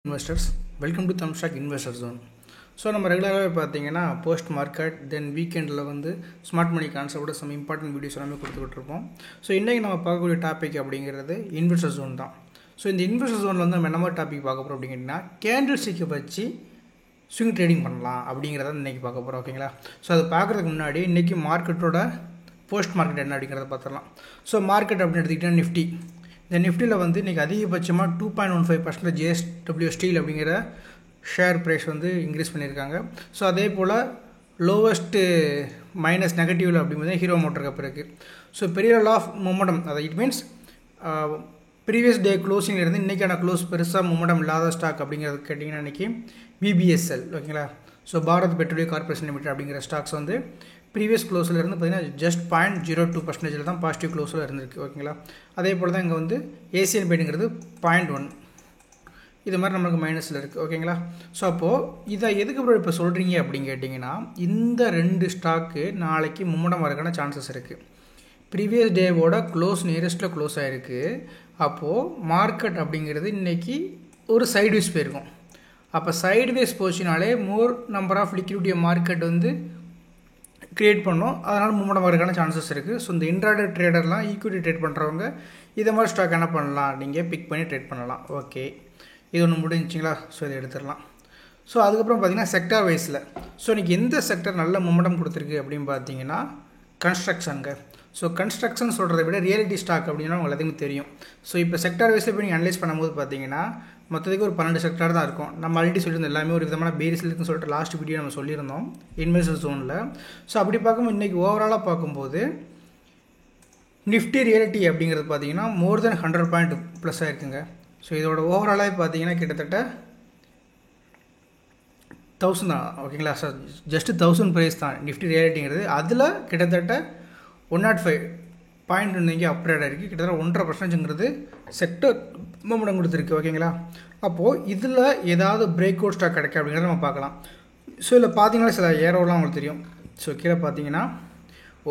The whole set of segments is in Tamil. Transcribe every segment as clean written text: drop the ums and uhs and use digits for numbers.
Investors, welcome to Thumbstack Investor Zone. So நம்ம ரெகுலராகவே பார்த்தீங்கன்னா போஸ்ட் மார்க்கெட் தென் வீக்கெண்டில் வந்து ஸ்மார்ட் மணி கான்செப்டோட சம் இம்பார்ட்டன்ட் வீடியோஸ் எல்லாமே கொடுத்துக்கிட்டுருப்போம். ஸோ இன்றைக்கி நம்ம பார்க்கக்கூடிய டாபிக் அப்படிங்கிறது இன்வெஸ்டர் ஜோன் தான். ஸோ இந்த இன்வெஸ்டர் ஜோனில் வந்து நம்ம என்ன மாதிரி டாபிக் பார்க்க போகிறோம் அப்படிங்கன்னா கேண்டில் ஸ்டிக்கை வச்சு ஸ்விங் ட்ரேடிங் பண்ணலாம் அப்படிங்கிறத இன்றைக்கி பார்க்க போகிறோம். ஓகேங்களா? ஸோ அது பார்க்குறதுக்கு முன்னாடி இன்றைக்கி மார்க்கெட்டோட போஸ்ட் மார்க்கெட் என்ன அப்படிங்கிறத பார்த்துடலாம். ஸோ மார்க்கெட் அப்படின்னு எடுத்துக்கிட்டால் நிஃப்டி, இந்த நிஃப்டியில் வந்து இன்றைக்கி அதிகபட்சமாக 2.15% JSW ஸ்டீல் அப்படிங்கிற ஷேர் ப்ரைஸ் வந்து இன்க்ரீஸ் பண்ணியிருக்காங்க. ஸோ அதே போல் லோவஸ்ட்டு மைனஸ் நெகட்டிவில் அப்படிங்கிறது ஹீரோ மோட்டர் கப் இருக்குது. ஸோ பீரியட் ஆஃப் மொமெண்டம், அது இட் மீன்ஸ் ப்ரீவியஸ் டே க்ளோசிங்கில் இருந்து இன்றைக்கான க்ளோஸ் பெருசாக மொமெண்டம் இல்லாத ஸ்டாக் அப்படிங்கிறது கேட்டிங்கன்னா இன்றைக்கி BBSL. ஓகேங்களா? So Bharat petroleum corporation limited அப்படிங்கிற ஸ்டாக்ஸ் வந்து ப்ரீவியஸ் க்ளோஸில் இருந்து பார்த்திங்கன்னா ஜஸ்ட் 0.02% தான் பாசிட்டிவ் க்ளோஸில் இருந்திருக்கு. ஓகேங்களா? அதே போல் தான் இங்கே வந்து ஏசியன் பெயிண்ட்ங்கிறது 0.1, இது மாதிரி நம்மளுக்கு மைனஸில் இருக்குது. ஓகேங்களா? ஸோ அப்போது இதை எதுக்கு அப்புறம் இப்போ சொல்கிறீங்க அப்படின்னு கேட்டிங்கன்னா, இந்த ரெண்டு ஸ்டாக்கு நாளைக்கு மொமெண்டம் வரக்கான சான்சஸ் இருக்குது. ப்ரீவியஸ் டேவோட க்ளோஸ் நியரஸ்ட்டில் க்ளோஸ் ஆகிருக்கு. அப்போது மார்க்கெட் அப்படிங்கிறது இன்றைக்கி ஒரு சைட்வேஸ் போயிருக்கும். அப்போ சைட்வேஸ் போச்சுனாலே more number of liquidity market வந்து க்ரியேட் பண்ணோம், அதனால் மூவ்மெண்ட் வரக்கான சான்சஸ் இருக்குது. ஸோ இந்த இன்ட்ராடே ட்ரேடர்லாம் ஈக்விட்டி ட்ரேட் பண்ணுறவங்க இதை மாதிரி ஸ்டாக் என்ன பண்ணலாம், நீங்கள் பிக் பண்ணி ட்ரேட் பண்ணலாம். ஓகே, இது ஒன்று முடிஞ்சிங்களா? ஸோ இதை எடுத்துடலாம். ஸோ அதுக்கப்புறம் பார்த்திங்கன்னா செக்டார் வைஸில், ஸோ இன்றைக்கி எந்த செக்டர் நல்ல மூவ்மெண்டம் கொடுத்துருக்கு அப்படின்னு பார்த்தீங்கன்னா கன்ஸ்ட்ரக்ஷனுங்க. ஸோ கன்ஸ்ட்ரக்ஷன் சொல்கிறத விட ரியாலிட்டி ஸ்டாக் அப்படின்னா உங்களுக்கு எல்லாத்துக்கும் தெரியும். ஸோ இப்போ செக்டார் வைஸில் போய் நீங்கள் அனலைஸ் பண்ணும்போது பார்த்தீங்கன்னா மொத்தத்துக்கு ஒரு 12 செக்டார் தான் இருக்கும். நம்ம ஆல்ரெடி சொல்லியிருந்தோம் எல்லாமே ஒரு விதமான பேரிஸ் இருக்குன்னு சொல்லிட்டு லாஸ்ட் வீடியோ நம்ம சொல்லியிருந்தோம் இன்வெஸ்டர் ஜோனில். ஸோ அப்படி பார்க்கும்போது இன்றைக்கி ஓவராலாக பார்க்கும்போது நிஃப்டி ரியாலிட்டி அப்படிங்கிறது பார்த்தீங்கன்னா மோர் தென் 100 பாயிண்ட் ப்ளஸ் ஆகிருக்குங்க. ஸோ இதோட ஓவராலாக பார்த்தீங்கன்னா கிட்டத்தட்ட 1000 தான். ஓகேங்களா? சார் ஜஸ்ட்டு 1000 ப்ரைஸ் தான் நிஃப்டி ரியாலிட்டிங்கிறது. அதில் கிட்டத்தட்ட 105 பாயிண்ட் இன்றைக்கி அப்ரேட் ஆகிருக்கு. கிட்டத்தட்ட 1.5%ங்கிறது செக்டர் மூமெண்டம் கொடுத்துருக்கு. ஓகேங்களா? அப்போது இதில் ஏதாவது பிரேக் அவுட் ஸ்டாக் கிடைக்கும் அப்படிங்கிறத நம்ம பார்க்கலாம். ஸோ இதில் பார்த்தீங்கன்னா சில ஏரோலாம் உங்களுக்கு தெரியும். ஸோ கீழே பார்த்தீங்கன்னா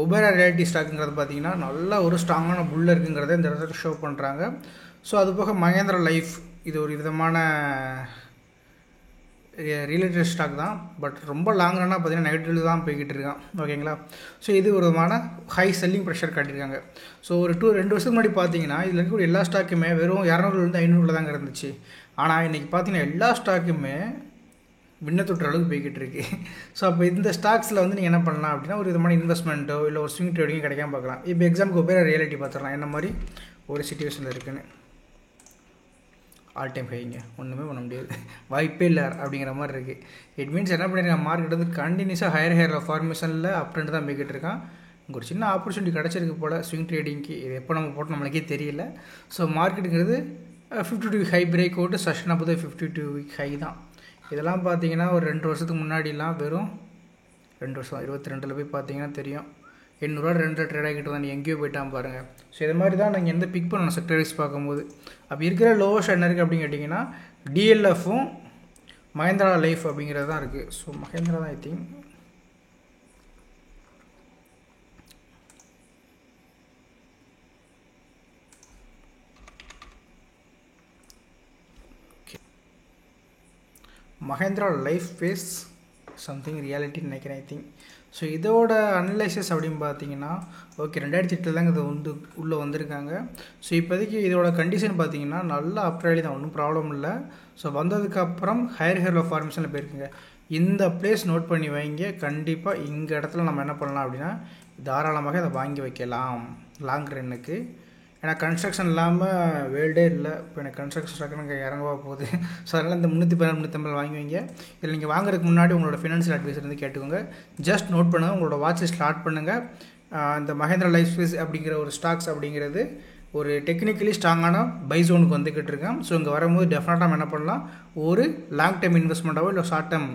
ஒபேரா ரியாலிட்டி ஸ்டாக்குங்கிறது பார்த்தீங்கன்னா நல்ல ஒரு ஸ்ட்ராங்கான புல் இருக்குங்கிறத இந்த இடத்துல ஷோ பண்ணுறாங்க. ஸோ அது போக மகேந்திரா லைஃப், இது ஒரு விதமான ரியல் ஸ்டாக் தான், பட் ரொம்ப லாங் ரன்னாக பார்த்தீங்கன்னா நெகட்டிவ் தான் போய்கிட்டு இருக்கான். ஓகேங்களா? ஸோ இது ஒரு விதமான ஹை செல்லிங் ப்ரெஷர் காட்டியிருக்காங்க. ஸோ ஒரு 2 வருஷத்துக்கு முன்னாடி பார்த்தீங்கன்னா இதில் இருக்கக்கூடிய எல்லா ஸ்டாக்குமே வெறும் 200 500 தாங்க இருந்துச்சு. ஆனால் இன்றைக்கி பார்த்தீங்கன்னா எல்லா ஸ்டாக்குமே விண்ணத்தொற்ற அளவுக்கு போய்கிட்டு இருக்கு. ஸோ அப்போ இந்த ஸ்டாக்ஸில் வந்து நீங்கள் என்ன பண்ணலாம் அப்படின்னா ஒரு விதமான இன்வெஸ்ட்மெண்ட்டோ இல்லை ஒரு ஸ்விங் ட்ரேடிங்கோ கிடைக்காம பார்க்கலாம். இப்போ எக்ஸாம்பிளுக்கு ஒபேரா ரியாலிட்டி பார்த்துடலாம் என்ன மாதிரி ஒரு சிச்சுவேஷனில் இருக்குன்னு. ஆல் டைம் ஹைங்க, ஒன்றுமே பண்ண முடியாது, வாய்ப்பே இல்லை அப்படிங்கிற மாதிரி இருக்குது. இட் மீன்ஸ் என்ன பண்ணியிருக்காங்க, மார்க்கெட் வந்து கண்டினியூஸாக ஹையர் ஃபார்மேஷனில் அப் ட்ரெண்ட் தான் போய்கிட்டு இருக்கான். இங்கே ஒரு சின்ன ஆப்பர்ச்சுனிட்டி கிடச்சிருக்கு போல் ஸ்விங் ட்ரேடிங்க்கு. இது எப்போ நம்ம போட்டு நம்மளுக்கே தெரியல. ஸோ மார்க்கெட்டுங்கிறது 52 வீக் ஹை பிரேக் அவுட்டு சஷன் அப்போ 52 வீக் ஹை தான். இதெல்லாம் பார்த்தீங்கன்னா ஒரு 2 வருஷத்துக்கு முன்னாடிலாம் வெறும் 2 வருஷம் 22 போய் பார்த்தீங்கன்னா தெரியும் 800 2 ட்ரேட் ஆகிட்டு தான் எங்கேயோ போயிட்டான் பாருங்கள். ஸோ இது மாதிரி தான் நாங்கள் எந்த பிக் பண்ணணும் செக்டர் வைஸ் பார்க்கும்போது. அப்போ இருக்கிற லோவஸ்ட் என்ன இருக்குது அப்படின்னு கேட்டிங்கன்னா DLFும் மகேந்திரா லைஃப் அப்படிங்கிறது தான் இருக்குது. ஸோ மகேந்திரா தான் I think. Mahindra life phase something ரியாலிட்டின்னு நினைக்கிறேன் ஐ திங்க். ஸோ இதோட அனலைசிஸ் அப்படின்னு பார்த்தீங்கன்னா ஓகே 2008 தாங்க இது வந்து உள்ளே வந்திருக்காங்க. ஸோ இப்போதைக்கு இதோட கண்டிஷன் பார்த்தீங்கன்னா நல்லா அப்ரேலி தான், ஒன்றும் ப்ராப்ளம் இல்லை. ஸோ வந்ததுக்கப்புறம் ஹையர் ஃபார்மேஷனில் போயிருக்குங்க. இந்த பிளேஸ் நோட் பண்ணி வைங்க. கண்டிப்பாக இங்கே இடத்துல நம்ம என்ன பண்ணலாம் அப்படின்னா தாராளமாக அதை வாங்கி வைக்கலாம் லாங் ரன்னுக்கு. ஏன்னா கன்ஸ்ட்ரக்ஷன் இல்லாமல் வேர்ல்டே இல்லை. இப்போ எனக்கு கன்ஸ்ட்ரக்ஷன் ஸ்டாக் எனக்கு இறங்கவா போகுது. ஸோ அதனால் இந்த 314 350 வாங்கி வைங்க. இதில் நீங்கள் வாங்குறதுக்கு முன்னாடி உங்களோட ஃபினான்ஷியல் அட்வைசர் வந்து கேட்டுக்கோங்க. ஜஸ்ட் நோட் பண்ணுங்கள், உங்களோட வாட்சை ஸ்டார்ட் பண்ணுங்கள். இந்த மகேந்திரா லைஃப் ஸ்பேஸ் அப்படிங்கிற ஒரு ஸ்டாக்ஸ் அப்படிங்கிறது ஒரு டெக்னிக்கலி ஸ்ட்ராங்கான பை ஜோனுக்கு வந்துக்கிட்டு இருக்கேன். ஸோ இங்கே வரும்போது டெஃபினட்டாக நம்ம என்ன பண்ணலாம், ஒரு லாங் டைம் இன்வெஸ்ட்மெண்ட்டாவோ இல்லை ஷார்ட் டைம்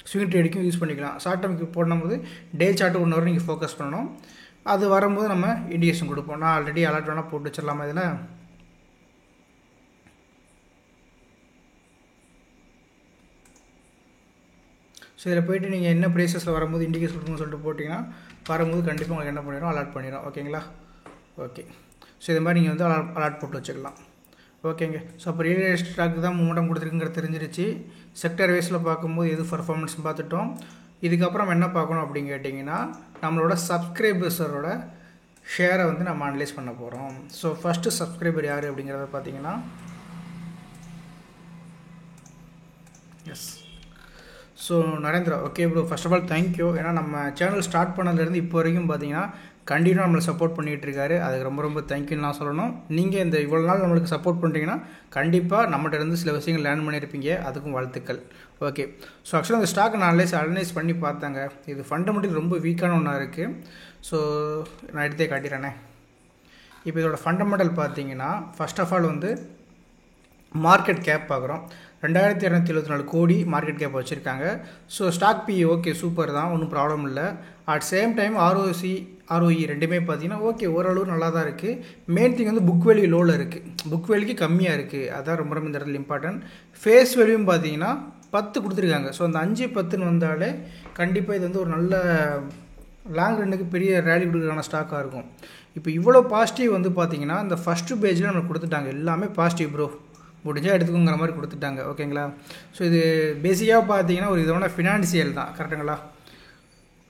ஸ்விங் ட்ரேடிங்கும் யூஸ் பண்ணிக்கலாம். ஷார்ட் டைமுக்கு போடும்போது டே சார்ட்டு 1 ஹவர் நீங்கள் ஃபோக்கஸ் பண்ணணும். அது வரும்போது நம்ம இண்டிகேஷன் கொடுப்போம். நான் ஆல்ரெடி அலர்ட் வேணால் போட்டு வச்சிடலாமா இதில். ஸோ இதில் போய்ட்டு நீங்கள் என்ன ப்ரைஸஸில் வரும்போது இண்டிகேஷன் கொடுக்கணும்னு சொல்லிட்டு போட்டிங்கன்னா வரும்போது கண்டிப்பாக உங்களுக்கு என்ன பண்ணிடும், அலர்ட் பண்ணிடும். ஓகேங்களா? ஓகே. ஸோ இது மாதிரி நீங்கள் வந்து அலர்ட் போட்டு வச்சுக்கலாம். ஓகேங்க. ஸோ அப்போ ரியல் எஸ்டேட் ஸ்டாக்கு தான் மூமெண்டம் கொடுத்துருக்குங்கிறது தெரிஞ்சிருச்சு. செக்டர் வைஸில் பார்க்கும்போது எது பர்ஃபார்மன்ஸ் பார்த்துட்டோம். இதுக்கப்புறம் என்ன பார்க்கணும் அப்படின்னு கேட்டிங்கன்னா, நம்மளோட சப்ஸ்கிரைபர்ஸரோட ஷேரை வந்து நம்ம அனலைஸ் பண்ண போகிறோம். ஸோ ஃபஸ்ட்டு சப்ஸ்கிரைபர் யார் அப்படிங்கிறத பார்த்தீங்கன்னா, yes, so Narendra. Okay bro, first of all thank you. ஏன்னா நம்ம சேனல் ஸ்டார்ட் பண்ணதுலேருந்து இப்போ வரைக்கும் பார்த்தீங்கன்னா கண்டினியூ நம்மளை சப்போர்ட் பண்ணிகிட்டு இருக்காரு. அதுக்கு ரொம்ப ரொம்ப தேங்க்யூன்னு நான் சொல்லணும். நீங்கள் இந்த இவ்வளோ நாள் நம்மளுக்கு சப்போர்ட் பண்ணுறீங்கன்னா கண்டிப்பாக நம்மகிட்ட இருந்து சில விஷயங்கள் லேர்ன் பண்ணியிருப்பீங்க. அதுக்கும் வாழ்த்துக்கள். ஓகே, ஸோ ஆக்சுவலாக அந்த ஸ்டாக் நான் அனலைஸ் பண்ணி பார்த்தாங்க. இது ஃபண்டமெண்டல் ரொம்ப வீக்கான ஒன்றா இருக்குது. ஸோ நான் எடுத்தே காட்டிடுறேனே. இப்போ இதோட ஃபண்டமெண்டல் பார்த்தீங்கன்னா, ஃபர்ஸ்ட் ஆஃப் ஆல் வந்து மார்க்கெட் கேப் பார்க்குறோம். 2274 கோடி மார்க்கெட் கேப் வச்சுருக்காங்க. ஸோ ஸ்டாக் பி ஓகே சூப்பர் தான், ஒன்றும் ப்ராப்ளம் இல்லை. அட் சேம் டைம் ROE ரெண்டுமே பார்த்தீங்கன்னா ஓகே ஓரளவு நல்லா தான் இருக்குது. மெயின் திங் வந்து புக் வேல்யூ லோவில் இருக்குது, புக் வேல்யூக்கு கம்மியாக இருக்குது. அதுதான் ரொம்ப ரொம்ப இந்த இடத்துல இம்பார்ட்டன்ட். ஃபேஸ் வேல்யூவும் பார்த்தீங்கன்னா 10 கொடுத்துருக்காங்க. ஸோ அந்த 5, 10ன்னு வந்தாலே கண்டிப்பாக இது வந்து ஒரு நல்ல லாங் ரன்னுக்கு பெரிய ரேலி கொடுக்குறான ஸ்டாக்காக இருக்கும். இப்போ இவ்வளோ பாசிட்டிவ் வந்து பார்த்தீங்கன்னா இந்த ஃபஸ்ட்டு பேஜில் நம்மளுக்கு கொடுத்துட்டாங்க. எல்லாமே பாசிட்டிவ் ப்ரோ, முடிஞ்சால் எடுத்துக்கோங்கிற மாதிரி கொடுத்துட்டாங்க. ஓகேங்களா. ஸோ இது பேசிக்காக பார்த்தீங்கன்னா ஒரு இதோட ஃபினான்சியல் தான், கரெக்டுங்களா.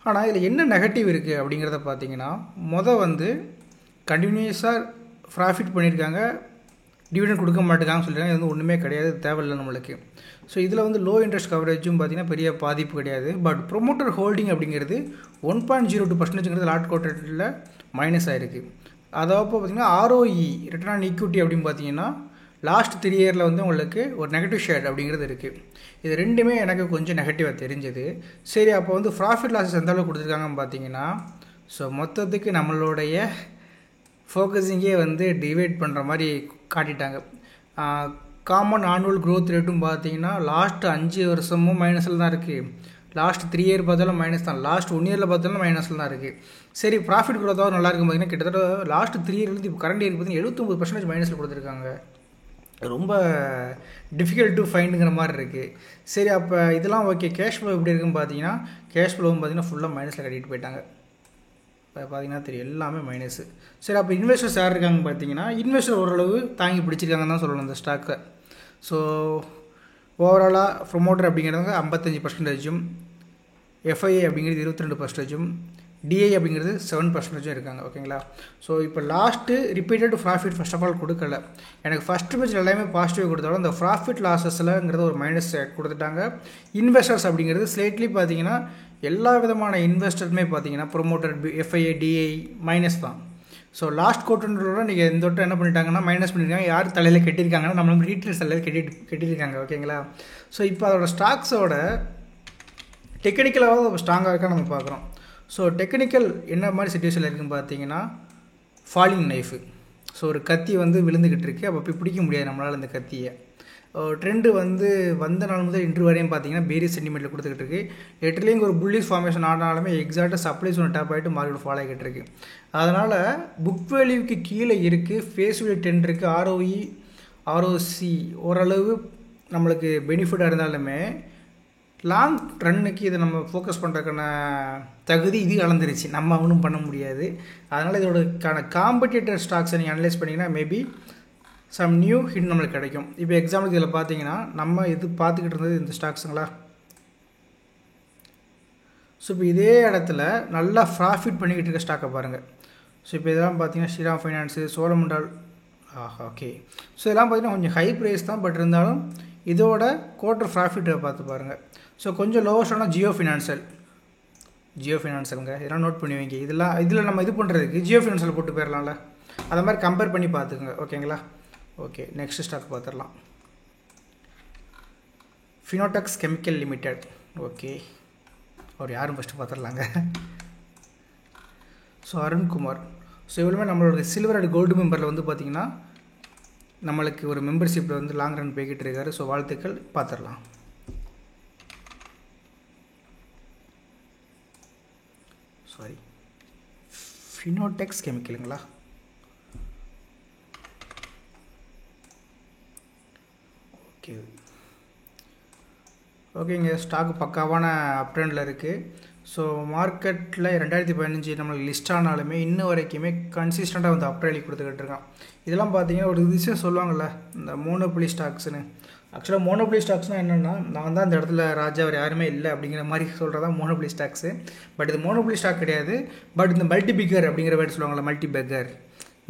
ஆனால் இதில் என்ன நெகட்டிவ் இருக்குது அப்படிங்கிறத பார்த்தீங்கன்னா, வந்து கண்டினியூஸாக ப்ராஃபிட் பண்ணியிருக்காங்க, டிவிடெண்ட் கொடுக்க மாட்டேங்கான்னு சொல்லியிருக்காங்க. இது வந்து ஒன்றுமே கிடையாது, தேவையில்லை நம்மளுக்கு. ஸோ இதில் வந்து லோ இன்ட்ரெஸ்ட் கவரேஜும் பார்த்தீங்கன்னா பெரிய பாதிப்பு கிடையாது. பட் ப்ரொமோட்டர் ஹோல்டிங் அப்படிங்கிறது 1.02% லாட் கோட்டத்தில் மைனஸ் ஆகிருக்கு. அதாவது பார்த்தீங்கன்னா ROE ரிட்டர்ன் ஆன் ஈக்விட்டி அப்படின்னு பார்த்தீங்கன்னா லாஸ்ட் 3 இயரில் வந்து உங்களுக்கு ஒரு நெகட்டிவ் ஷேட் அப்படிங்கிறது இருக்குது. இது ரெண்டுமே எனக்கு கொஞ்சம் நெகட்டிவாக தெரிஞ்சது. சரி, அப்போ வந்து ப்ராஃபிட் லாஸஸ் எந்த அளவுக்கு கொடுத்துருக்காங்கன்னு பார்த்தீங்கன்னா, ஸோ மொத்தத்துக்கு நம்மளுடைய ஃபோக்கஸிங்கே வந்து டிவைட் பண்ணுற மாதிரி காட்டிட்டாங்க. காமன் ஆனுவல் க்ரோத் ரேட்டும் பார்த்தீங்கன்னா லாஸ்ட் 5 வருஷமும் மைனஸில் தான் இருக்குது. லாஸ்ட் 3 இயர் பார்த்தாலும் மைனஸ் தான், லாஸ்ட் 1 இயரில் பார்த்தாலும் மைனஸில் தான் இருக்குது. சரி, ப்ராஃபிட் க்ரோத்தாக நல்லா இருக்கும் பார்த்தீங்கன்னா கிட்டத்தட்ட லாஸ்ட் 3 இயர்லேருந்து இப்போ கரண்ட் இயருக்கு பார்த்தீங்கன்னா 79% மைனஸில் கொடுத்துருக்காங்க. ரொம்ப டிஃபிகல்ட் டு ஃபைண்டுங்கிற மாதிரி இருக்குது. சரி, அப்போ இதெல்லாம் ஓகே. கேஷ் ஃப்ளோ எப்படி இருக்குன்னு பார்த்தீங்கன்னா, கேஷ் ஃப்ளோவும் பார்த்தீங்கன்னா ஃபுல்லாக மைனஸில் கட்டிட்டு போயிட்டாங்க. இப்போ பார்த்தீங்கன்னா தெரியும், எல்லாமே மைனஸு. சரி, அப்போ இன்வெஸ்டர்ஸ் யார் இருக்காங்க பார்த்தீங்கன்னா, இன்வெஸ்டர் ஓரளவு தாங்கி பிடிச்சிருக்காங்கன்னு தான் சொல்லணும் இந்த ஸ்டாக்கை. ஸோ ஓவராலாக ப்ரொமோட்டர் அப்படிங்கிறவங்க 55%, FIA அப்படிங்கிறது 22%, DI அப்படிங்கிறது 7% இருக்காங்க. ஓகேங்களா. ஸோ இப்போ last repeated profit first of all கொடுக்கல. எனக்கு ஃபஸ்ட்டு பேஜ் எல்லாமே பாசிட்டிவ் கொடுத்தாலும் இந்த ப்ராஃபிட் லாஸஸ்லங்கிறது ஒரு மைனஸ் கொடுத்துட்டாங்க. இன்வெஸ்டர்ஸ் அப்படிங்கிறது ஸ்லைட்லி பார்த்தீங்கன்னா எல்லா விதமான இன்வெஸ்டருமே பார்த்தீங்கன்னா ப்ரொமோட்டர், FIA, DI மைனஸ் தான். ஸோ லாஸ்ட் குவார்ட்டரோட நீங்கள் இந்த வட்டம் என்ன பண்ணிட்டாங்கன்னா மைனஸ் பண்ணியிருக்காங்க. யார் தலையில் கட்டியிருக்காங்கன்னா நம்ம ரீட்டைல்ஸ் தலையில் கட்டியிருக்காங்க. ஓகேங்களா. ஸோ இப்போ அதோட ஸ்டாக்ஸோட டெக்னிக்கலாக ஸ்ட்ராங்காக இருக்கா நம்ம பார்க்குறோம். ஸோ டெக்னிக்கல் என்ன மாதிரி சிச்சுவேஷனில் இருக்குதுன்னு பார்த்தீங்கன்னா, ஃபாலிங் நைஃபு. ஸோ ஒரு கத்தி வந்து விழுந்துக்கிட்டு இருக்குது. அப்போ பிடிக்க முடியாது நம்மளால் இந்த கத்தியை. ட்ரெண்டு வந்து வந்த நாள் முதல் இன்று வரையும் பார்த்தீங்கன்னா பேரிஸ் சென்டிமெண்ட்டில் கொடுத்துக்கிட்டு இருக்குது. எட்டுலேயும் ஒரு புல்லிஷ் ஃபார்மேஷன் ஆனாலுமே எக்ஸாக்டாக சப்ளைஸ் ஒன்று டேப் ஆகிட்டு மார்க்கெட் ஃபாலோ ஆகிட்டு இருக்கு. அதனால் புக் வேல்யூக்கு கீழே இருக்குது, ஃபேஸ் வேல்யூ 10 இருக்குது, ROC ஓரளவு நம்மளுக்கு பெனிஃபிட்டாக இருந்தாலுமே லாங் ரன்னுக்கு இதை நம்ம ஃபோக்கஸ் பண்ணுறதுக்கான தகுதி இது கலந்துருச்சு, நம்ம ஒன்றும் பண்ண முடியாது. அதனால் இதோடக்கான காம்படிட்டர் ஸ்டாக்ஸை நீங்கள் அனலைஸ் பண்ணிங்கன்னா மேபி சம் நியூ ஹிட் நம்மளுக்கு கிடைக்கும். இப்போ எக்ஸாம்பிளுக்கு இதில் பார்த்தீங்கன்னா நம்ம இது பார்த்துக்கிட்டு இருந்தது இந்த ஸ்டாக்ஸுங்களா. ஸோ இப்போ இதே இடத்துல நல்லா ப்ராஃபிட் பண்ணிக்கிட்டு இருக்க ஸ்டாக்கை பாருங்கள். ஸோ இப்போ இதெல்லாம் பார்த்தீங்கன்னா Shriram finance, Cholamandal, okay. So இதெல்லாம் பார்த்தீங்கன்னா கொஞ்சம் ஹை ப்ரைஸ் தான், பட் இருந்தாலும் இதோட குவார்ட்டர் ப்ராஃபிட்டை பார்த்து பாருங்கள். ஸோ கொஞ்சம் லோவஸ்டான ஜியோ ஃபினான்ஷியலுங்க, இதெல்லாம் நோட் பண்ணி வைங்க. இதில் நம்ம இது பண்ணுறதுக்கு ஜியோ ஃபினான்ஷியல் போட்டு போயிடலாம்ல, அதை மாதிரி கம்பேர் பண்ணி பார்த்துக்குங்க. ஓகேங்களா. ஓகே, நெக்ஸ்ட் ஸ்டாக் பார்த்துடலாம். ஃபினோடெக்ஸ் கெமிக்கல் லிமிடெட். ஓகே, அவர் யாரும் ஃபஸ்ட்டு பார்த்துடலாங்க. ஸோ அருண்குமார். ஸோ இவ்வளோமே நம்மளோட சில்வர் அண்ட் கோல்டு மெம்பரில் வந்து பார்த்திங்கன்னா நம்மளுக்கு ஒரு மெம்பர்ஷிப்பில் வந்து லாங் ரன் போய்கிட்டு இருக்காரு. ஸோ வாழ்த்துக்கள், பார்த்துடலாம். சாரி, ஃபினோடெக்ஸ் கெமிக்கலுங்களா. ஓகேங்க, ஸ்டாக் பக்காவான அப் ட்ரெண்டில் இருக்குது. ஸோ மார்க்கெட்டில் 2015 நம்மளுக்கு லிஸ்ட் ஆனாலுமே இன்னும் வரைக்குமே கன்சிஸ்டண்ட்டாக வந்து அப்ரேலி கொடுத்துக்கிட்டு இருக்கான். இதெல்லாம் பார்த்தீங்கன்னா ஒரு விஷயம் சொல்லுவாங்கள்ல, இந்த மோனோபொலி ஸ்டாக்ஸ்னு. ஆக்சுவலாக மோனோபொலி ஸ்டாக்ஸ்னால் என்னென்னா, நான் தான் இந்த இடத்துல ராஜா அவர் யாருமே இல்லை அப்படிங்கிற மாதிரி சொல்கிறதா மோனோபொலி ஸ்டாக்ஸு. பட் இது மோனோபொலி ஸ்டாக் கிடையாது. பட் இந்த மல்டி பிக்கர் அப்படிங்கிற வேர்டு சொல்லுவாங்கள்ல, மல்டி பெக்கர்.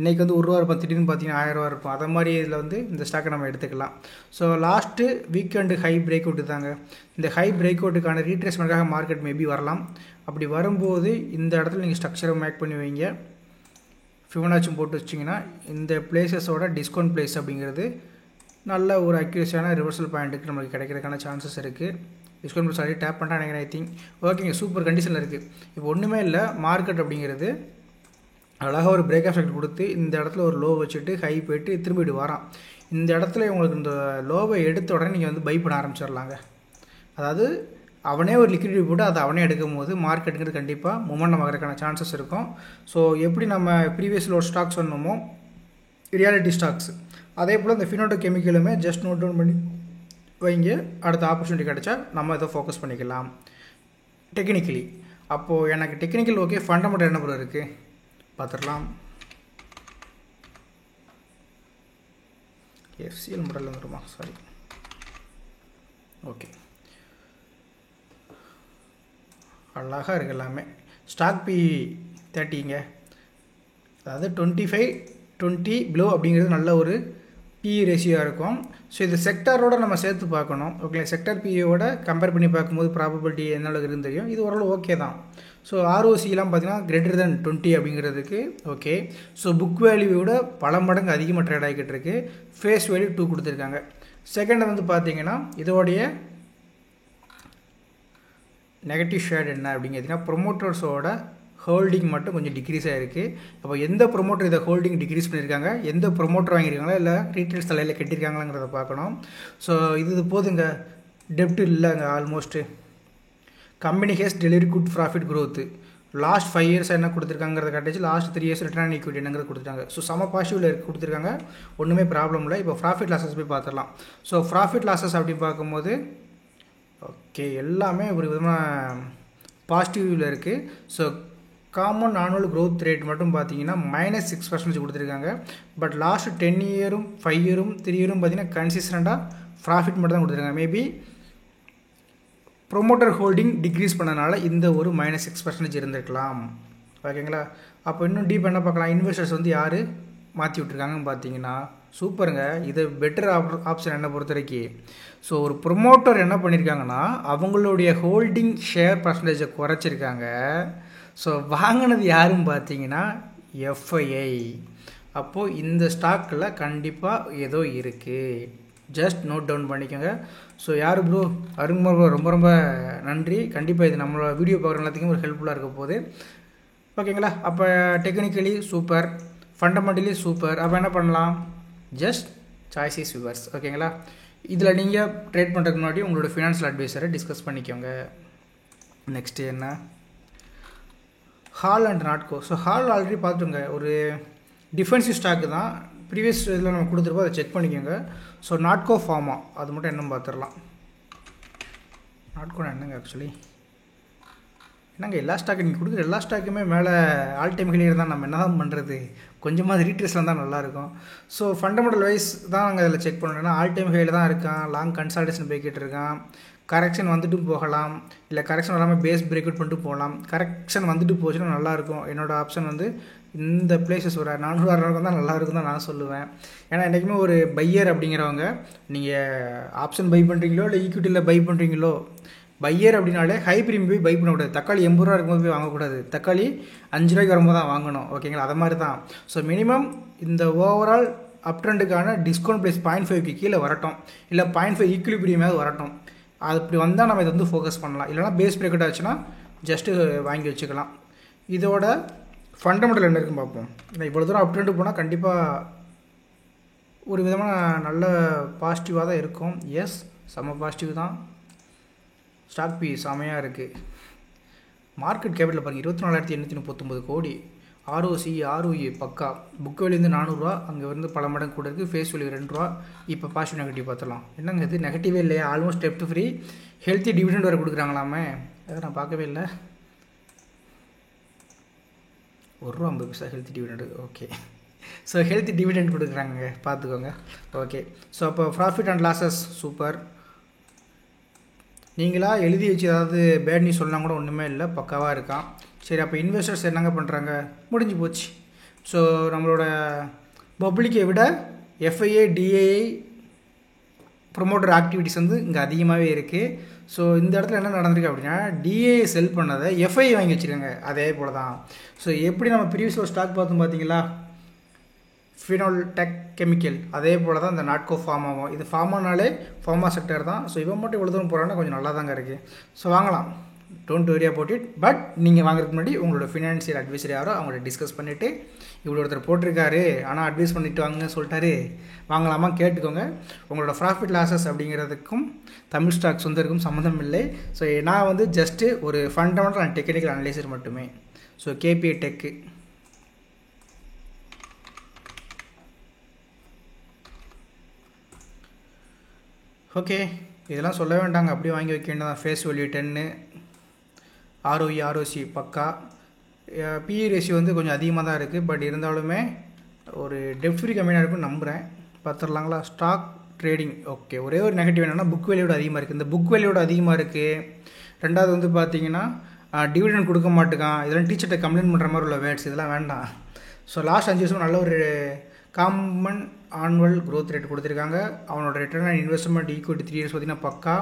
இன்றைக்கி வந்து ₹1 இருப்போம், திடீர்னு பார்த்தீங்கன்னா 1000 இருப்போம். அதை மாதிரி இதில் வந்து இந்த ஸ்டாக்கை நம்ம எடுத்துக்கலாம். So last weekend high break out தாங்க. இந்த ஹை பிரேக் அவுட்டுக்கான ரீட்ரேஸ்மெண்ட்டாக மார்க்கெட் மேபி வரலாம். அப்படி வரும்போது இந்த இடத்துல நீங்கள் ஸ்ட்ரக்சரை மேக் பண்ணி வைங்க. ஃபிபனாச்சி போட்டு வச்சிங்கன்னா இந்த பிளேசஸோட டிஸ்கவுண்ட் பிளேஸ் அப்படிங்கிறது நல்ல ஒரு அக்யூரேசியான ரிவர்சல் பாயிண்ட்டுக்கு நம்மளுக்கு கிடைக்கிறதுக்கான சான்சஸ் இருக்குது. டிஸ்கவுண்ட் பிளேஸ் ஆல்ரெடி டேப் பண்ணிட்டா நினைக்கிறேன். ஐ திங்க் ஓகேங்க, சூப்பர் கண்டிஷனில் இருக்குது. இப்போ ஒன்றுமே இல்லை, மார்க்கெட் அப்படிங்கிறது அழகாக ஒரு பிரேக் ஆஃப் செக்ட் கொடுத்து இந்த இடத்துல ஒரு லோ வச்சுட்டு ஹை போய்ட்டு திரும்பிட்டு வரான். இந்த இடத்துல உங்களுக்கு இந்த லோவை எடுத்த உடனே நீங்கள் வந்து பை பண்ண ஆரம்பிச்சிடலாங்க. அதாவது அவனே ஒரு லிக்விடிட்டி போட்டு அதை அவனே எடுக்கும் போது மார்க்கெட்டுங்கிறது கண்டிப்பாக மூமெண்டம் ஆகிறதுக்கான சான்சஸ் இருக்கும். ஸோ எப்படி நம்ம ப்ரீவியஸில் ஒரு ஸ்டாக் சொன்னோமோ ரியாலிட்டி ஸ்டாக்ஸ், அதே போல் இந்த ஃபினோட்டோ கெமிக்கலுமே ஜஸ்ட் நோட் டவுன் பண்ணி வைங்க. அடுத்த ஆப்பர்ச்சுனிட்டி கிடச்சா நம்ம இதை ஃபோக்கஸ் பண்ணிக்கலாம் டெக்னிக்கலி. அப்போது எனக்கு டெக்னிக்கல் ஓகே, ஃபண்டமெண்டல் என்ன பொருள் இருக்குது பார்த்துடலாம். எஃப்சிஎல் மாடல் வந்துடுமா, சாரி. ஓகே, அழகாக இருக்குது எல்லாமே. ஸ்டாக் பி 30ங்க, அதாவது 25-20 பிலோ அப்படிங்கிறது நல்ல ஒரு பிஇ ரேஷியோவாக இருக்கும். ஸோ இது செக்டாரோட நம்ம சேர்த்து பார்க்கணும். ஓகே, செக்டார் பிஇயோட கம்பேர் பண்ணி பார்க்கும்போது ப்ராபபிலிட்டி என்ன அளவுக்கு இருக்குன்னு தெரியும். இது ஓரளவு ஓகே தான். ஸோ ஆர்ஓசிலாம் பார்த்தீங்கன்னா கிரேட்டர் தென் 20 அப்படிங்கிறதுக்கு ஓகே. ஸோ புக் வேல்யூவோட பல மடங்கு அதிகமாக ட்ரேட் ஆகிக்கிட்டு இருக்கு. ஃபேஸ் வேல்யூ 2 கொடுத்துருக்காங்க. செகண்ட் வந்து பார்த்தீங்கன்னா இதோடைய நெகட்டிவ் ஷேட் என்ன அப்படிங்கிறதுனா ப்ரொமோட்டர்ஸோட ஹோல்டிங் மட்டும் கொஞ்சம் டிக்ரீஸ் ஆகிருக்கு. அப்போ எந்த ப்ரொமோட்டர் இதை ஹோல்டிங் டிக்ரீஸ் பண்ணியிருக்காங்க, எந்த ப்ரொமோட்டர் வாங்கியிருக்காங்களா இல்லை ரீட்டைல்ஸ் தலையில் கட்டியிருக்காங்களாங்கிறத பார்க்கணும். ஸோ இது போதுங்க, டெப்ட் இல்லைங்க almost. Company has delivery good profit growth. Last 5 years என்ன கொடுத்துருக்காங்கிறத கட்டிச்சு, last 3 years return on equity என்னங்கிறது கொடுத்துருக்காங்க. ஸோ சம பாசிட்டிவில் கொடுத்துருக்காங்க, ஒன்றுமே ப்ராப்ளம் இல்லை. இப்போ ப்ராஃபிட் லாஸஸ் போய் பார்த்துடலாம். ஸோ ப்ராஃபிட் லாஸஸ் அப்படின்னு பார்க்கும்போது ஓகே எல்லாமே ஒரு விதமாக பாசிட்டிவில் இருக்குது. So common annual growth rate மட்டும் பார்த்தீங்கன்னா -6% கொடுத்துருக்காங்க. பட் லாஸ்ட் 10 இயரும் 5 இயரும் 3 இயரும் பார்த்தீங்கன்னா கன்சிஸ்டண்ட்டாக ப்ராஃபிட் மட்டும் தான் கொடுத்துருக்காங்க. மேபி ப்ரொமோட்டர் ஹோல்டிங் டிக்ரீஸ் பண்ணனால இந்த ஒரு -6% இருந்திருக்கலாம். ஓகேங்களா. அப்போ இன்னும் டீப் என்ன பார்க்கலாம், இன்வெஸ்டர்ஸ் வந்து யார் மாற்றி விட்ருக்காங்கன்னு பார்த்தீங்கன்னா சூப்பருங்க. இது பெட்டர் ஆப்ஷன் என்னை பொறுத்த வரைக்கும். ஸோ ஒரு ப்ரொமோட்டர் என்ன பண்ணியிருக்காங்கன்னா அவங்களுடைய ஹோல்டிங் ஷேர் பர்சன்டேஜை குறைச்சிருக்காங்க. ஸோ வாங்கினது யாரும் பார்த்தீங்கன்னா எஃப்ஐஐ. அப்போது இந்த ஸ்டாக்கில் கண்டிப்பாக ஏதோ இருக்குது, ஜஸ்ட் நோட் டவுன் பண்ணிக்கோங்க. ஸோ யார் ப்ரோ, அருண்குமார் ப்ரோ, ரொம்ப ரொம்ப நன்றி. கண்டிப்பாக இது நம்மளோட வீடியோ பார்க்குற எல்லாத்துக்கும் ஒரு ஹெல்ப்ஃபுல்லாக இருக்க போகுது. ஓகேங்களா. அப்போ டெக்னிக்கலி சூப்பர், ஃபண்டமெண்டலி சூப்பர். அப்போ என்ன பண்ணலாம், ஜஸ்ட் சாய்ஸ் இஸ் யுவர்ஸ். ஓகேங்களா. இதில் நீங்கள் ட்ரேட் பண்ணுறதுக்கு முன்னாடி உங்களோட ஃபினான்ஷியல் அட்வைசரை டிஸ்கஸ் பண்ணிக்கோங்க. நெக்ஸ்ட்டு என்ன, hall and Natco. So hall already பார்த்துங்க, ஒரு டிஃபென்சிவ் ஸ்டாக்கு தான். ப்ரீவியஸ் இதில் நம்ம கொடுத்துருப்போம், அதை செக் பண்ணிக்கோங்க. ஸோ நாட்கோ ஃபார்மா அது மட்டும் என்னன்னு பார்த்துடலாம். நாட்கோனா என்னங்க ஆக்சுவலி, என்னங்க எல்லா ஸ்டாக்கு நீங்கள் கொடுக்குற எல்லா ஸ்டாக்குமே மேலே ஆல் டைம் ஹையில் இருந்தால் நம்ம என்ன தான் பண்ணுறது, கொஞ்சமாக ரீட்ரேஸில் தான் நல்லாயிருக்கும். ஸோ ஃபண்டமெண்டல் வைஸ் தான் நாங்கள் அதில் செக் பண்ணணும். ஏன்னா ஆல் டைம் ஹையில் தான் இருக்கான், லாங் கன்சால்டேஷன் போய்கிட்டு இருக்கான். கரெக்ஷன் வந்துட்டு போகலாம், இல்லை கரெக்ஷன் வராமல் பேஸ் பிரேக் அவுட் பண்ணிட்டு போகலாம். கரெக்ஷன் வந்துட்டு போச்சுன்னா நல்லாயிருக்கும். என்னோடய ஆப்ஷன் வந்து இந்த பிளேஸஸ் ஒரு 400 தான் நல்லாயிருக்கும் தான் நான் சொல்லுவேன். ஏன்னா என்றைக்குமே ஒரு பையர் அப்படிங்கிறவங்க, நீங்கள் ஆப்ஷன் பை பண்ணுறீங்களோ இல்லை ஈக்விட்டியில் பை பண்ணுறீங்களோ, பையர் அப்படின்னாலே ஹை ப்ரீமியம் போய் பை பண்ணக்கூடாது. தக்காளி 80 ரூபா இருக்கும்போது போய் வாங்கக்கூடாது, தக்காளி 5 ரூபாய்க்கு வரும்போது தான் வாங்கணும். ஓகேங்களா. அது மாதிரி தான். ஸோ மினிமம் இந்த ஓவரால் அப் ட்ரெண்டுக்கான டிஸ்கவுண்ட் ப்ரைஸ் 0.5க்கு கீழே வரட்டும், இல்லை 0.5 ஈக்குலிபிரியமாவது வரட்டும். அது இப்படி வந்தால் நம்ம இதை வந்து ஃபோக்கஸ் பண்ணலாம். இல்லைனா பேஸ் பிரேக் அவுட் ஆச்சுன்னா ஜஸ்ட்டு வாங்கி வச்சுக்கலாம். இதோட ஃபண்டமெண்டல் என்ன இருக்குன்னு பார்ப்போம். இவ்வளோ தூரம் அப் ட்ரெண்டு போனால் கண்டிப்பாக ஒரு விதமான நல்ல பாசிட்டிவாக தான் இருக்கும். எஸ், செம்ம பாசிட்டிவ் தான். ஸ்டாக் பி செமையாக இருக்குது. மார்க்கெட் கேபிட்டல் பாருங்கள் 24,839 கோடி. ஆர்ஓசி ஆர்ஓஇ பக்கா. புக் வேல்யூ 400 ரூபா, அங்கே வந்து பல மடங்கு கூட இருக்குது. ஃபேஸ் வேல்யூ 2 ரூபா. இப்போ பாசிட்டிவ் நெகட்டிவ் பார்த்துலாம். என்னங்க இது நெகட்டிவே இல்லையா, ஆல்மோஸ்ட் டெப்ட் ஃப்ரீ, ஹெல்த்தி டிவிடெண்ட் வரை கொடுக்குறாங்களாமே, அதை நான் பார்க்கவே இல்லை. ₹1.50 health dividend. Okay, so health dividend கொடுக்குறாங்க, பார்த்துக்கோங்க. ஓகே, ஸோ அப்போ ப்ராஃபிட் அண்ட் லாஸஸ் சூப்பர். நீங்களா எழுதி வச்சு ஏதாவது பேட் நியூஸ் சொல்லலாம் கூட ஒன்றுமே இல்லை, பக்காவாக இருக்கான். சரி, அப்போ இன்வெஸ்டர்ஸ் என்னங்க பண்ணுறாங்க? முடிஞ்சு போச்சு. ஸோ நம்மளோட பப்ளிக்கை விட எஃப்ஐஏ டிஏஐ ப்ரொமோட்டர் ஆக்டிவிட்டிஸ் வந்து இங்கே அதிகமாகவே இருக்குது. ஸோ இந்த இடத்துல என்ன நடந்திருக்கு அப்படின்னா, டிஏஐ செல் பண்ணதை எஃப்ஐஏ வாங்கி வச்சுருக்காங்க. அதே போல் தான். ஸோ எப்படி நம்ம ப்ரீவியஸ் ஒரு ஸ்டாக் பார்த்தோம் பார்த்தீங்களா, ஃபினால் டெக் கெமிக்கல், அதே போல் தான் இந்த நாட்கோ ஃபார்மாவும். இது ஃபார்மானாலே ஃபார்மா செக்டர் தான். ஸோ இவன் மட்டும் இவ்வளோ தூரம் போகிறான்னா கொஞ்சம் நல்லா தாங்க இருக்குது. ஸோ வாங்கலாம், don't worry about it. But நீங்கள் வாங்குறதுக்கு முன்னாடி உங்களோட ஃபினான்ஷியல் அட்வைசர் யாரோ அவங்களோட டிஸ்கஸ் பண்ணிவிட்டு, இவ்வளோ ஒருத்தர் போட்டிருக்காரு ஆனால் அட்வைஸ் பண்ணிவிட்டு வாங்குன்னு சொல்லிட்டாரு, வாங்கலாமா கேட்டுக்கோங்க. உங்களோட ப்ராஃபிட் லாஸஸ் அப்படிங்கிறதுக்கும் தமிழ் ஸ்டாக்ஸ் வந்து இருக்கும் சம்மந்தம் இல்லை. ஸோ நான் வந்து ஜஸ்ட்டு ஒரு ஃபண்டமெண்டல் அண்ட் டெக்னிக்கல் அனலைசர் மட்டுமே. ஸோ கேபிஐ டெக்கு, ஓகே, இதெல்லாம் சொல்ல வேண்டாங்க, அப்படியே வாங்கி வைக்க வேண்டியதான். ஃபேஸ் வேல்யூ 10, ஆர்ஓஇ ஆர்ஓசி பக்கா, பிஇ ரேஷியோ வந்து கொஞ்சம் அதிகமாக தான் இருக்குது. பட் இருந்தாலுமே ஒரு டெப்ட் ஃப்ரீ கம்மியாக இருக்குன்னு நம்புகிறேன். பார்த்துடலாங்களா? Stock trading, okay. ஒரே ஒரு நெகட்டிவ் என்னென்னா புக் வேல்யூட அதிகமாக இருக்குது. இந்த புக் வேல்யூட அதிகமாக இருக்குது. ரெண்டாவது வந்து பார்த்தீங்கன்னா டிவிடெண்ட் கொடுக்க மாட்டேங்கான். இதெல்லாம் டீச்சர்கிட்ட கம்ப்ளைண்ட் பண்ணுற மாதிரி உள்ள வேர்ட்ஸ், இதெல்லாம் வேண்டாம். ஸோ லாஸ்ட் 5 வருஷம் நல்ல ஒரு காமன் ஆனுவல் க்ரோத் ரேட் கொடுத்துருக்காங்க. அவனோட return on investment equity 3 years பார்த்தீங்கன்னா பக்கா.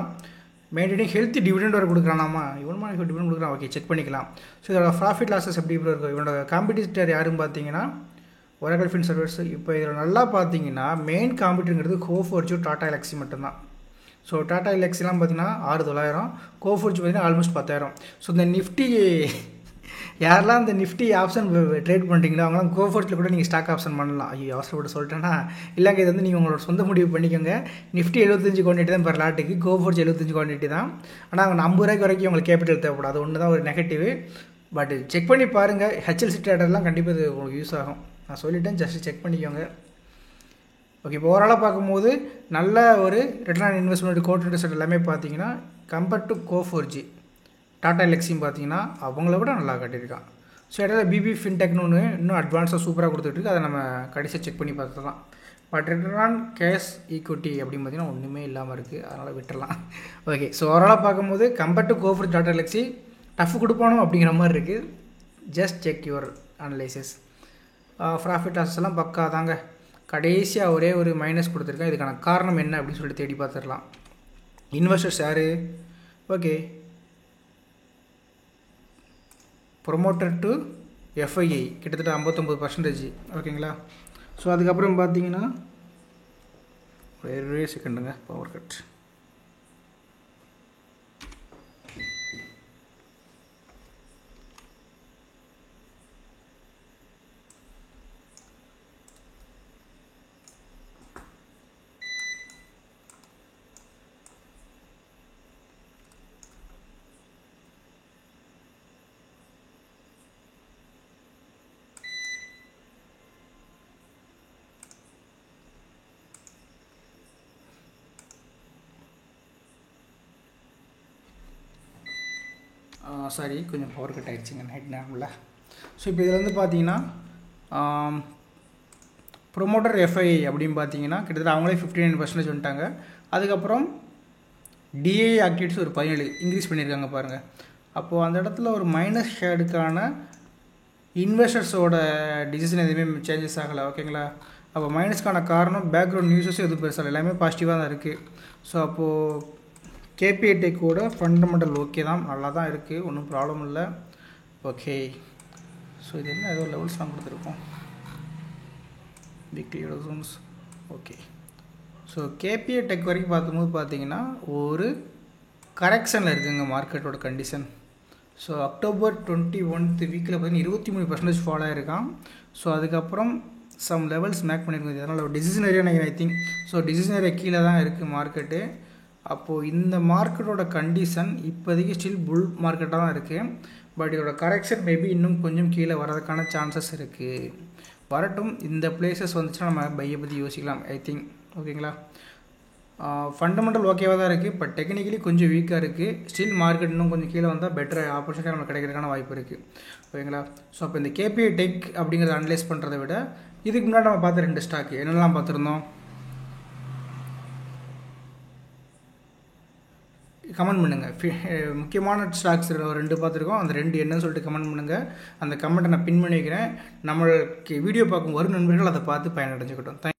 மெயின்டைனிங் ஹெல்த் டிவிடெண்ட் வர கொடுக்குறானாமா, இவனுமா டிவிடெண்ட் கொடுக்குறான். ஓகே, செக் பண்ணிக்கலாம். ஸோ இதோட ப்ராஃபிட் லாஸஸ் எப்படி இருக்கும்? இவனோட காம்படிட்டர் யாருன்னு பார்த்தீங்கன்னா ஒராக்கிள் ஃபின்சர்வ். இப்போ இதில் நல்லா பார்த்தீங்கன்னா மெயின் காம்படிட்டருங்கிறது கோஃபோர்ஜு, டாடா எல்எக்ஸி மட்டும்தான். ஸோ டாடா எல்எக்ஸிலாம் பார்த்தீங்கன்னா 6,900, கோஃபோர்ஜு பார்த்தீங்கன்னா ஆல்மோஸ்ட் 10,000. ஸோ இந்த நிஃப்டி யாரெல்லாம் இந்த நிஃப்டி ஆப்ஷன் ட்ரேட் பண்ணுறீங்களோ அவங்களாம் கோஃபோர்ஜில் கூட நீங்கள் ஸ்டாக் ஆப்ஷன் பண்ணலாம். ஐயோ, அவசரப்பட்டு சொல்லிட்டேன்னா இல்லைங்க, இது வந்து நீங்கள் உங்களோட சொந்த முடிவு பண்ணிக்கோங்க. நிஃப்டி 75 குவான்டிட்டி தான் பெர் லாட்டுக்கு, கோஃபோர்ஜ் 75 குவான்டிட்டி தான். ஆனால் அவங்க 50 ரூபாய்க்கு வரைக்கும் உங்களுக்கு கேபிட்டல் தேவைப்படும். அது ஒன்று தான் ஒரு நெகட்டிவ். பட் செக் பண்ணி பாருங்கள், ஹெச்எல்சி ட்ரேடர்லாம் கண்டிப்பாக இது உங்களுக்கு யூஸ் ஆகும். நான் சொல்லிட்டேன், ஜஸ்ட் செக் பண்ணிக்கோங்க. ஓகே, இப்போ ஓவராலாக பார்க்கும்போது நல்ல ஒரு ரிட்டர்ன் ஆன் இன்வெஸ்ட்மெண்ட் கோட் இன்ட்ரெஸ்ட் எல்லாமே பார்த்தீங்கன்னா கம்பேர்ட் டு கோஃபோர்ஜி, டாடா எல்எக்ஸியும் பார்த்தீங்கன்னா அவங்கள விட நல்லா கட்டியிருக்கான். ஸோ இடையில பிபி ஃபின்டெக்னு ஒன்று இன்னும் அட்வான்ஸாக சூப்பராக கொடுத்துட்ருக்கு. அதை நம்ம கடைசியாக செக் பண்ணி பார்த்துக்கலாம். But return on cash equity அப்படின்னு பார்த்தீங்கன்னா ஒன்றுமே இல்லாமல் இருக்குது, அதனால் விட்டுடலாம். ஓகே, ஸோ ஓவராலாக பார்க்கும்போது compared to Coforge, Tata Elxsi tough கொடுப்பானோ அப்படிங்கிற மாதிரி இருக்குது. Just check your analysis. Profit losses எல்லாம் பக்கா தாங்க. கடைசியாக ஒரே ஒரு மைனஸ் கொடுத்துருக்கேன். இதுக்கான காரணம் என்ன அப்படின்னு சொல்லிட்டு தேடி பார்த்துடலாம். இன்வெஸ்டர்ஸ் யார்? ஓகே, ப்ரொமோட்டர் டு எஃப்ஐஐ கிட்டத்தட்ட 59%. ஓகேங்களா? ஸோ அதுக்கப்புறம் பார்த்தீங்கன்னா ஒரே செகண்டுங்க, பவர் கட். சாரி, கொஞ்சம் பவர் கட் ஆகிடுச்சிங்க நைட் நேரமில். ஸோ இப்போ இதில் வந்து பார்த்தீங்கன்னா ப்ரொமோட்டர் எஃப்ஐஐ அப்படின்னு பார்த்தீங்கன்னா கிட்டத்தட்ட அவங்களே 59% வந்துட்டாங்க. அதுக்கப்புறம் டிஏ ஆக்டிவிட்டிஸ் ஒரு 17 இன்க்ரீஸ் பண்ணியிருக்காங்க பாருங்கள். அப்போது அந்த இடத்துல ஒரு மைனஸ் ஷேடுக்கான இன்வெஸ்டர்ஸோட டிசிஷன் எதுவுமே சேஞ்சஸ் ஆகலை. ஓகேங்களா? அப்போ மைனஸ்க்கான காரணம் பேக்ரவுண்ட் நியூஸஸும் எதுவும் பெருசாக எல்லாமே பாசிட்டிவாக தான் இருக்குது. ஸோ அப்போது கேபிஐ டெக்கோட ஃபண்டமெண்டல் ஓகே தான், நல்லா தான் இருக்குது, ஒன்றும் ப்ராப்ளம் இல்லை. ஓகே, ஸோ இது என்ன ஏதோ லெவல்ஸ் தான் கொடுத்துருக்கோம், weekly Jones. Okay, so KPI tech வரைக்கும் பார்க்கும்போது பார்த்தீங்கன்னா ஒரு கரெக்ஷனில் இருக்குங்க மார்க்கெட்டோட கண்டிஷன். ஸோ அக்டோபர் 21 வீக்கில் பார்த்தீங்கன்னா 23% ஃபாலோ ஆகிருக்கான். ஸோ அதுக்கப்புறம் சம் லெவல்ஸ் மேக் பண்ணியிருக்கோம். இதனால் ஒரு டிசிஷன் ஏரியா ஐ திங்க். ஸோ டிசிஷன் ஏரியா கீழே தான் இருக்குது மார்க்கெட்டு. அப்போது இந்த மார்க்கெட்டோட கண்டிஷன் இப்போதைக்கு ஸ்டில் புல் மார்க்கெட்டாக தான் இருக்குது. பட் இதோட கரெக்ஷன் மேபி இன்னும் கொஞ்சம் கீழே வரதுக்கான சான்சஸ் இருக்குது. வரட்டும், இந்த பிளேசஸ் வந்துச்சுன்னா நம்ம பையை பற்றி யோசிக்கலாம் ஐ திங்க். ஓகேங்களா? ஃபண்டமெண்டல் ஓகேவாக தான் இருக்குது, பட் டெக்னிக்கலி கொஞ்சம் வீக்காக இருக்குது. ஸ்டில் மார்க்கெட் இன்னும் கொஞ்சம் கீழே வந்தால் பெட்டர் ஆப்பர்ச்சுனிட்டி நமக்கு கிடைக்கிறதுக்கான வாய்ப்பு இருக்குது. ஓகேங்களா? ஸோ அப்போ இந்த கேபிஐ டெக் அப்படிங்கிறத அனலைஸ் பண்ணுறதை விட இதுக்கு முன்னாடி நம்ம பார்த்த 2 ஸ்டாக் என்னெல்லாம் பார்த்துருந்தோம், கமெண்ட் பண்ணுங்கள். முக்கியமான ஸ்டாக்ஸ் 2 பார்த்துருக்கோம், அந்த 2 என்னன்னு சொல்லிட்டு கமெண்ட் பண்ணுங்கள். அந்த கமெண்ட்டை நான் பின் பண்ணி வைக்கிறேன். நம்மளுக்கு வீடியோ பார்க்கும் வரும் நண்பர்கள் அதை பார்த்து பயனடைஞ்சுக்கிட்டோம்.